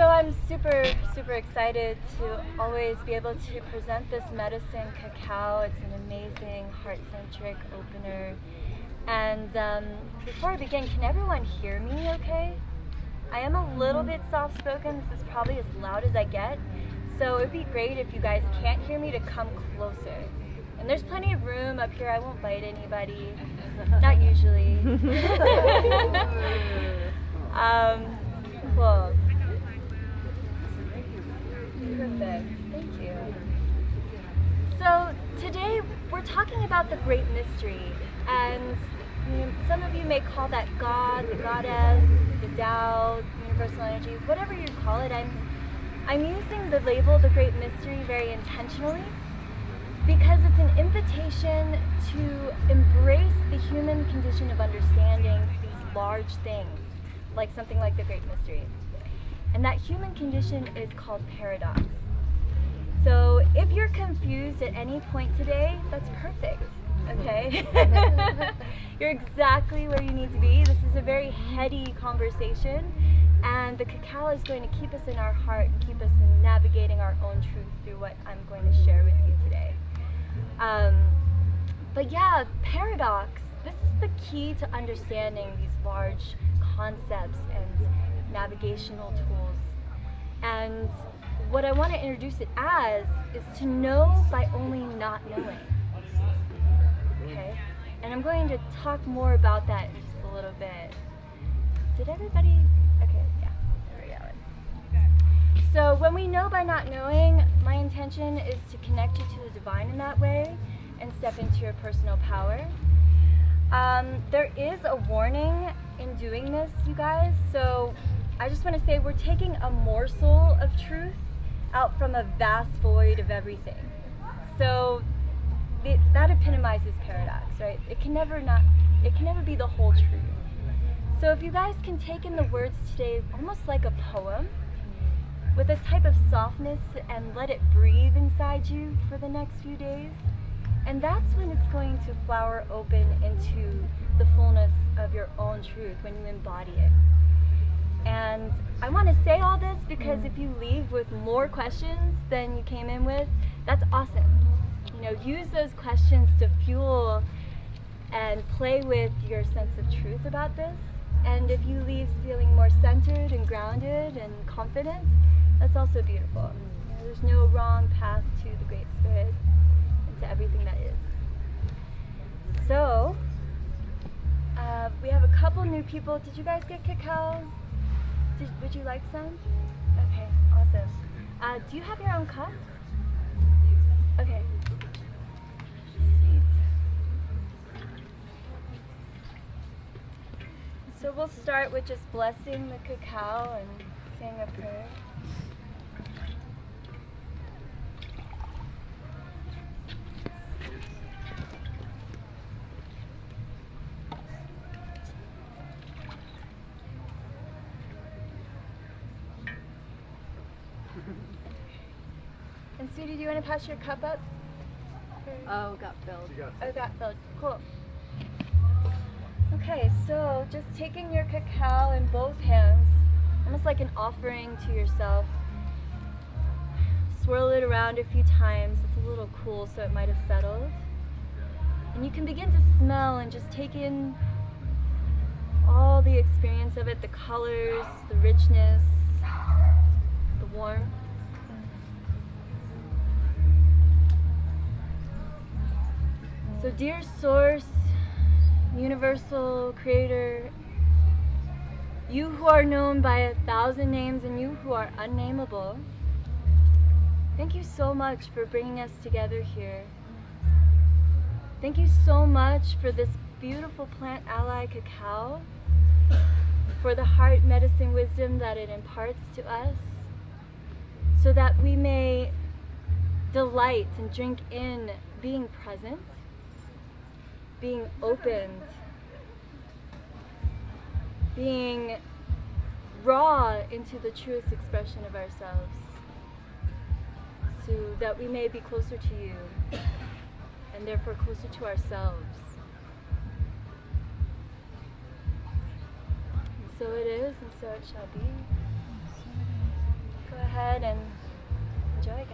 So I'm super excited to always be able to present this medicine, cacao. It's an amazing heart-centric opener. And before I begin, can everyone hear me okay? I am a little bit soft-spoken. This is probably as loud as I get. So it'd be great if you guys can't hear me to come closer. And there's plenty of room up here. I won't bite anybody. Not usually. Cool. Perfect. Thank you. So today we're talking about the great mystery, and some of you may call that God, the Goddess, the Tao, universal energy, whatever you call it. I'm using the label the great mystery very intentionally because it's an invitation to embrace the human condition of understanding these large things, like something like the great mystery. And that human condition is called paradox. So if you're confused at any point today, that's perfect, okay? You're exactly where you need to be. This is a very heady conversation, and the cacao is going to keep us in our heart and keep us in navigating our own truth through what I'm going to share with you today. But yeah, paradox, this is the key to understanding these large concepts and navigational tools. And what I want to introduce it as is to know by only not knowing. Okay? And I'm going to talk more about that in just a little bit. Did everybody? Okay, yeah, there we go. So when we know by not knowing, my intention is to connect you to the divine in that way and step into your personal power. There is a warning in doing this, you guys, so I just want to say we're taking a morsel of truth out from a vast void of everything. So that epitomizes paradox, right? It can never be the whole truth. So if you guys can take in the words today almost like a poem with a type of softness and let it breathe inside you for the next few days, and that's when it's going to flower open into the fullness of your own truth when you embody it. And I want to say all this because if you leave with more questions than you came in with, that's awesome. You know, use those questions to fuel and play with your sense of truth about this. And if you leave feeling more centered and grounded and confident, that's also beautiful. You know, there's no wrong path to the Great Spirit and to everything that is. So, we have a couple new people. Did you guys get cacao? Would you like some? Okay, awesome. Do you have your own cup? Okay. Sweet. So we'll start with just blessing the cacao and saying a prayer. And Sweetie, do you want to pass your cup up? Oh, got filled. Oh, got filled. Cool. Okay, so just taking your cacao in both hands, almost like an offering to yourself. Swirl it around a few times. It's a little cool, so it might have settled. And you can begin to smell and just take in all the experience of it, the colors, the richness, the warmth. So dear Source, Universal Creator, you who are known by 1,000 names and you who are unnameable, thank you so much for bringing us together here. Thank you so much for this beautiful plant ally cacao, for the heart medicine wisdom that it imparts to us, so that we may delight and drink in being present, being opened, being raw into the truest expression of ourselves, so that we may be closer to you and therefore closer to ourselves. And so it is, and so it shall be. ahead and enjoy, guys.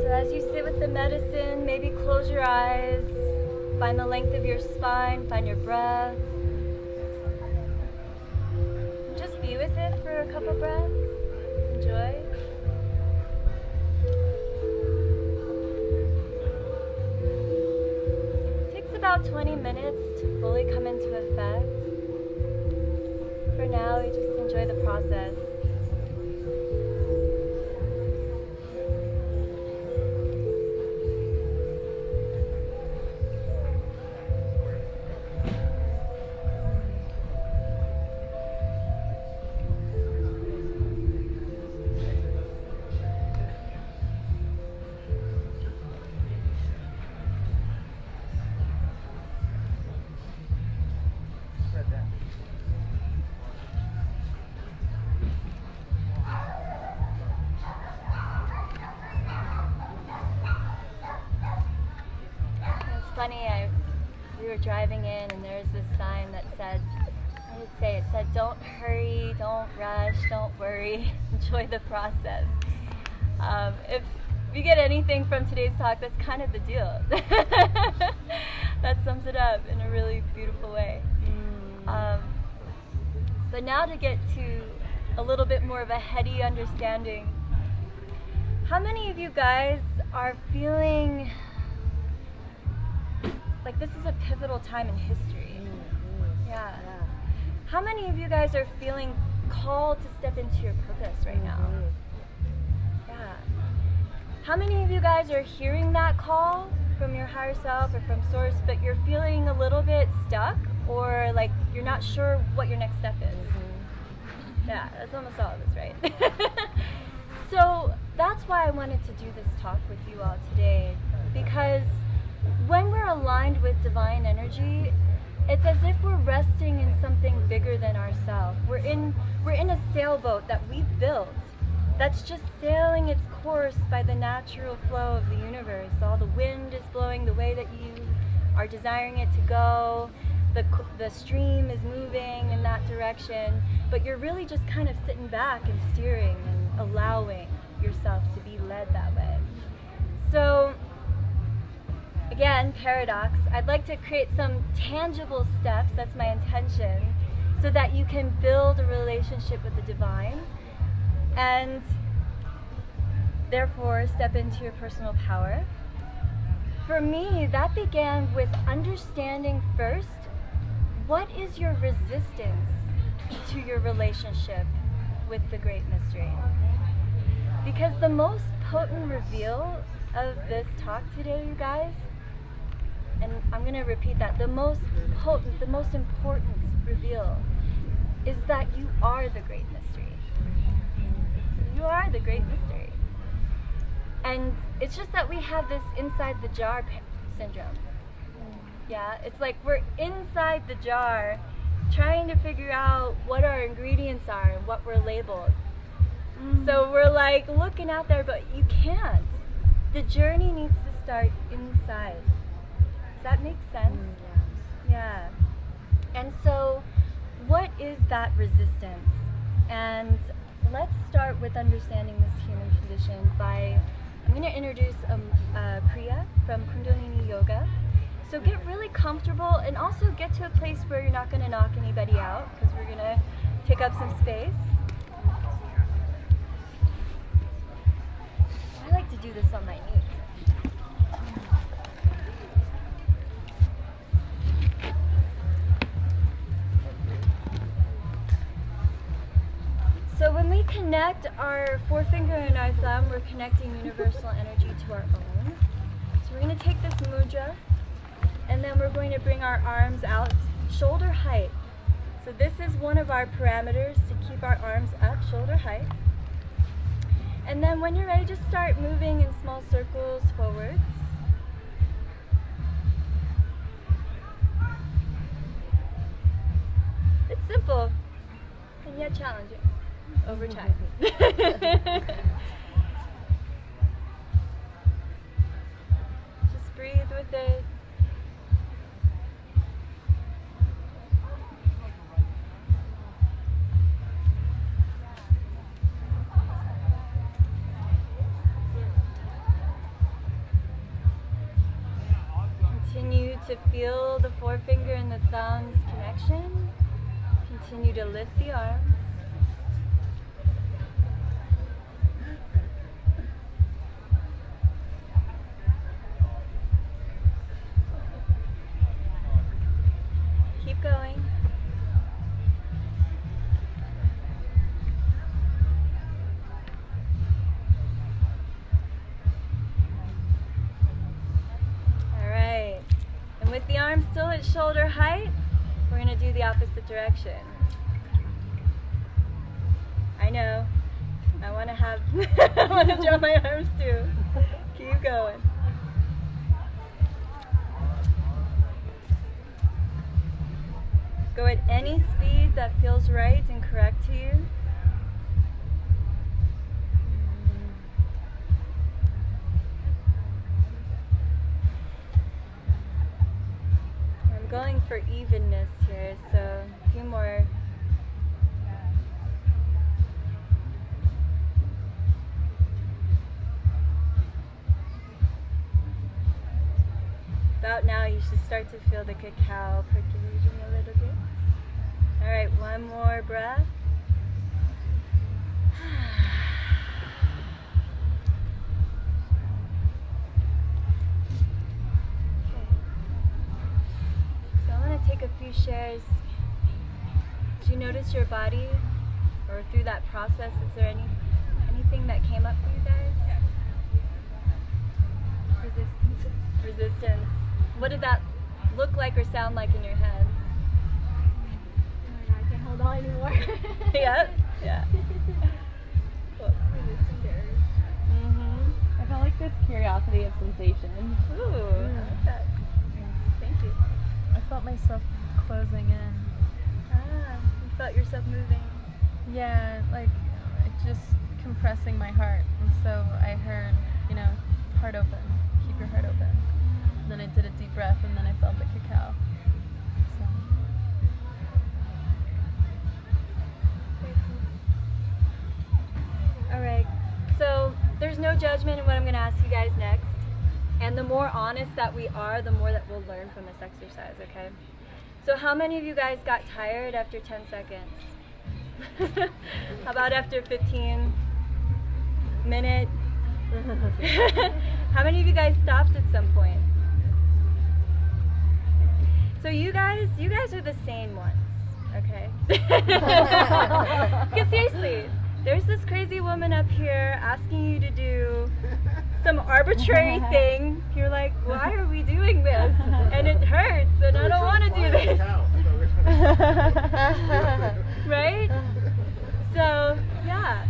As you sit with the medicine, maybe close your eyes, find the length of your spine, find your breath. Just be with it for a couple breaths. Enjoy. It takes about 20 minutes to fully come into effect. For now, we just enjoy the process. Funny, we were driving in and there's this sign that said, it said, don't hurry, don't rush, don't worry, enjoy the process. If you get anything from today's talk, that's kind of the deal. That sums it up in a really beautiful way. But now to get to a little bit more of a heady understanding, how many of you guys are feeling like this is a pivotal time in history? Yeah. How many of you guys are feeling called to step into your purpose right now? Yeah. How many of you guys are hearing that call from your higher self or from source, but you're feeling a little bit stuck or like you're not sure what your next step is? Yeah, that's almost all of us, right? So that's why I wanted to do this talk with you all today, because when we're aligned with divine energy, it's as if we're resting in something bigger than ourselves. We're in a sailboat that we've built that's just sailing its course by the natural flow of the universe. All the wind is blowing the way that you are desiring it to go. The stream is moving in that direction, but you're really just kind of sitting back and steering and allowing yourself to be led that way. So again, paradox, I'd like to create some tangible steps, that's my intention, so that you can build a relationship with the divine and therefore step into your personal power. For me, that began with understanding first, what is your resistance to your relationship with the Great Mystery? Because the most potent reveal of this talk today, you guys, and I'm going to repeat that, the most potent, the most important reveal is that you are the Great Mystery. You are the Great Mystery. And it's just that we have this inside the jar syndrome. Yeah, it's like we're inside the jar trying to figure out what our ingredients are and what we're labeled. So we're like looking out there, but you can't. The journey needs to start inside. Does that make sense? Yeah. And so what is that resistance? And let's start with understanding this human condition by, I'm going to introduce Priya from Kundalini Yoga. So get really comfortable and also get to a place where you're not going to knock anybody out, because we're going to take up some space. I like to do this on my knees. So when we connect our forefinger and our thumb, we're connecting universal energy to our own. So we're going to take this mudra, and then we're going to bring our arms out shoulder height. So this is one of our parameters, to keep our arms up shoulder height. And then when you're ready, just start moving in small circles forwards. It's simple and yet challenging over time. Just breathe with it. Continue to feel the forefinger and the thumb's connection. Continue to lift the arms. Keep going. With the arms still at shoulder height, we're going to do the opposite direction. I know. I want to have, I want to draw my arms too. Keep going. Go at any speed that feels right and correct to you. I'm going for evenness here, so a few more. About now, you should start to feel the cacao percolating a little bit. All right, one more breath. So I want to take a few shares. Did you notice your body, or through that process, is there anything that came up for you guys? Resistance. What did that look like or sound like in your head? Oh my God, I can't hold on anymore. Yep. Yeah. Cool. I felt like this curiosity of sensation. Ooh, I like that. Thank you. I felt myself closing in. Ah, you felt yourself moving. Yeah, like just compressing my heart. And so I heard, heart open. Keep your heart open. And then I did a deep breath, and then I felt the cacao. So. All right. So there's no judgment in what I'm going to ask you guys next. And the more honest that we are, the more that we'll learn from this exercise, okay? So how many of you guys got tired after 10 seconds? How about after 15 minutes? How many of you guys stopped at some point? So you guys are the sane ones, okay? Because seriously, there's this crazy woman up here asking you to do some arbitrary thing. You're like, why are we doing this? And it hurts, and I don't want to do this. Right? So, yeah,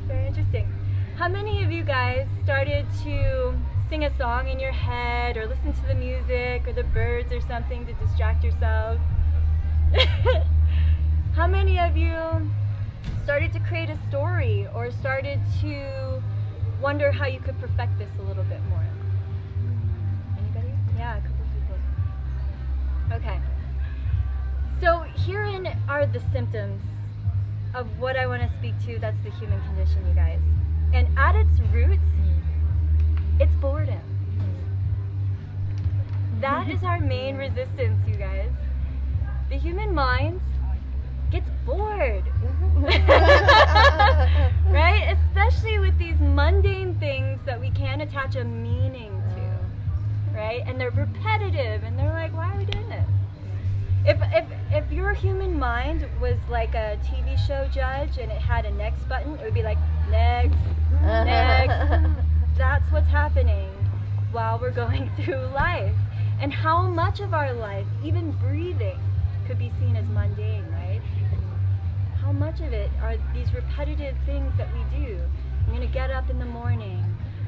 very interesting. How many of you guys started to sing a song in your head or listen to the music or the birds or something to distract yourself? How many of you started to create a story or started to wonder how you could perfect this a little bit more? Anybody? Yeah, a couple people. Okay. So herein are the symptoms of what I want to speak to. That's the human condition, you guys. And at its roots, it's boredom. That is our main resistance, you guys. The human mind gets bored. Right? Especially with these mundane things that we can't attach a meaning to. Right? And they're repetitive and they're like, why are we doing this? If your human mind was like a TV show judge and it had a next button, it would be like, next, next. That's what's happening while we're going through life. And how much of our life, even breathing, could be seen as mundane, right? How much of it are these repetitive things that we do? I'm gonna get up in the morning.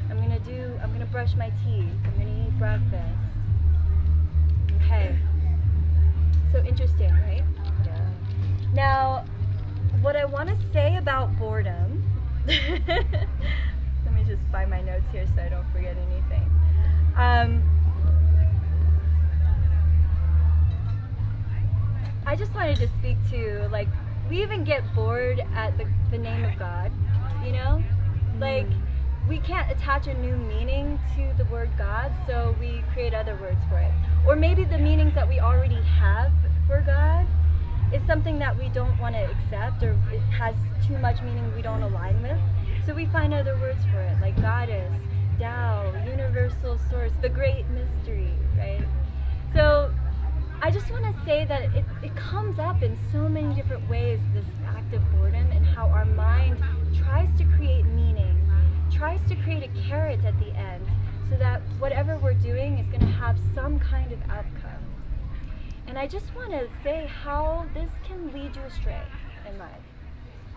I'm gonna brush my teeth. I'm gonna eat breakfast. Okay. So interesting, right? Yeah. Now, what I want to say about boredom, let me just find my notes here so I don't forget anything. I just wanted to speak to, like, we even get bored at the name of God, you know? Like, we can't attach a new meaning to the word God, so we create other words for it. Or maybe the meanings that we already have for God is something that we don't want to accept, or it has too much meaning we don't align with. So we find other words for it, like Goddess, Tao, Universal Source, the Great Mystery, right? So I just want to say that it comes up in so many different ways, this act of boredom, and how our mind tries to create meaning, tries to create a carrot at the end, so that whatever we're doing is going to have some kind of outcome. And I just want to say how this can lead you astray in life.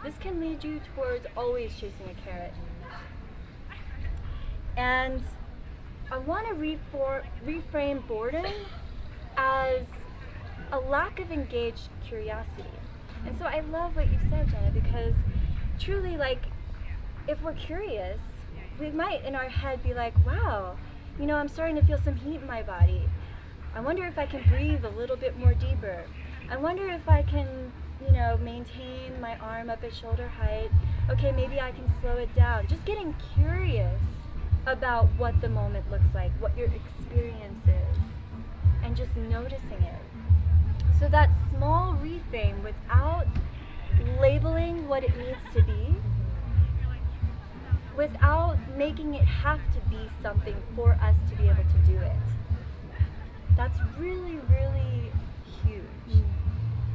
This can lead you towards always chasing a carrot. And I want to reframe boredom as a lack of engaged curiosity. And so I love what you said, Jenna, because truly, like, if we're curious, we might in our head be like, wow, you know, I'm starting to feel some heat in my body. I wonder if I can breathe a little bit more deeper. I wonder if I can, you know, maintain my arm up at shoulder height. Okay, maybe I can slow it down. Just getting curious about what the moment looks like, what your experience is, and just noticing it. So that small reframe, without labeling what it needs to be, without making it have to be something for us to be able to do it. That's really, really huge.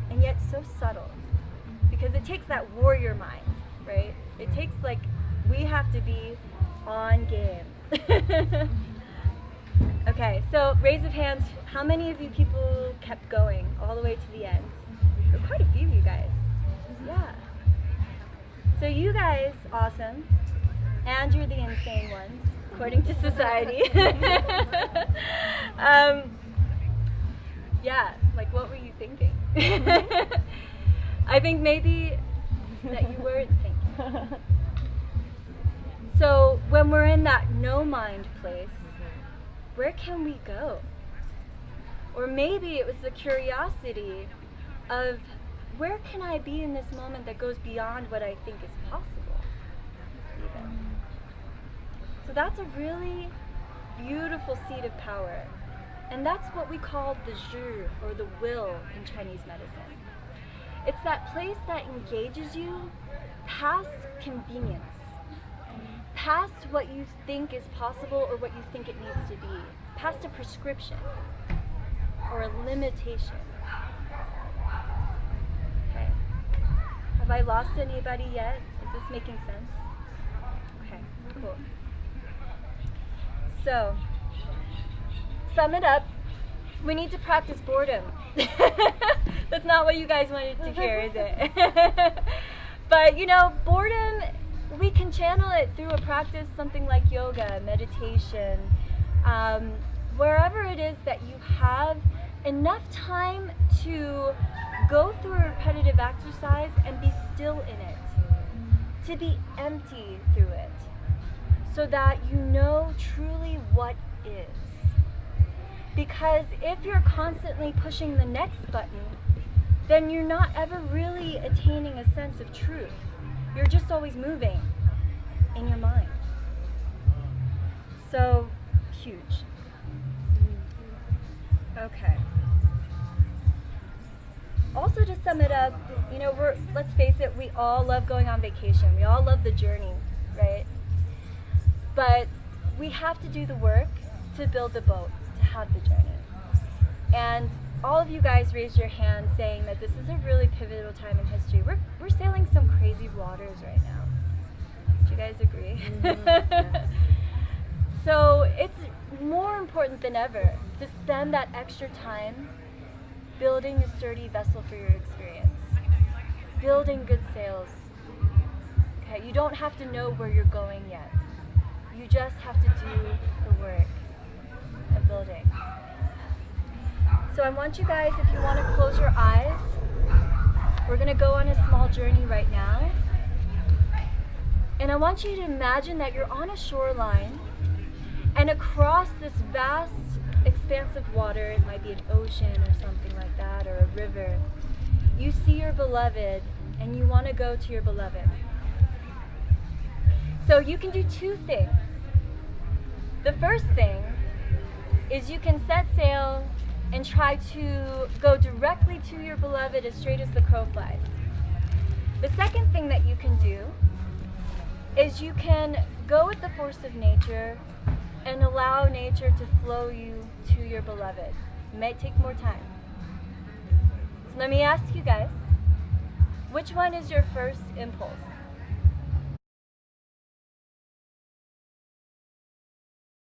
And yet so subtle. Because it takes that warrior mind, right? It takes, like, we have to be on game. Okay, so raise of hands, how many of you people kept going all the way to the end? There were quite a few of you guys. Yeah. So you guys, awesome. And you're the insane ones, according to society. Yeah, like, what were you thinking? I think maybe that you weren't thinking. So when we're in that no mind place, where can we go? Or maybe it was the curiosity of, where can I be in this moment that goes beyond what I think is possible, even? So that's a really beautiful seed of power. And that's what we call the zhi, or the will, in Chinese medicine. It's that place that engages you past convenience, past what you think is possible or what you think it needs to be, past a prescription or a limitation. Okay. Have I lost anybody yet? Is this making sense? Okay, cool. So, sum it up. We need to practice boredom. That's not what you guys wanted to hear, is it? But, you know, boredom, we can channel it through a practice, something like yoga, meditation, wherever it is that you have enough time to go through a repetitive exercise and be still in it, to be empty through it, so that you know truly what is. Because if you're constantly pushing the next button, then you're not ever really attaining a sense of truth. You're just always moving in your mind. So, huge. Okay. also to sum it up, you know, let's face it, we all love going on vacation. We all love the journey, right? But we have to do the work to build the boat, to have the journey. And all of you guys raised your hand saying that this is a really pivotal time in history. We're sailing some crazy waters right now. Do you guys agree? Yes. So it's more important than ever to spend that extra time building a sturdy vessel for your experience, building good sails. Okay, you don't have to know where you're going yet. You just have to do the work of building. So I want you guys, if you want to close your eyes, we're going to go on a small journey right now. And I want you to imagine that you're on a shoreline, and across this vast expanse of water, it might be an ocean or something like that, or a river, you see your beloved and you want to go to your beloved. So you can do two things. The first thing is you can set sail and try to go directly to your beloved as straight as the crow flies. The second thing that you can do is you can go with the force of nature and allow nature to flow you to your beloved. It might take more time. So let me ask you guys, which one is your first impulse?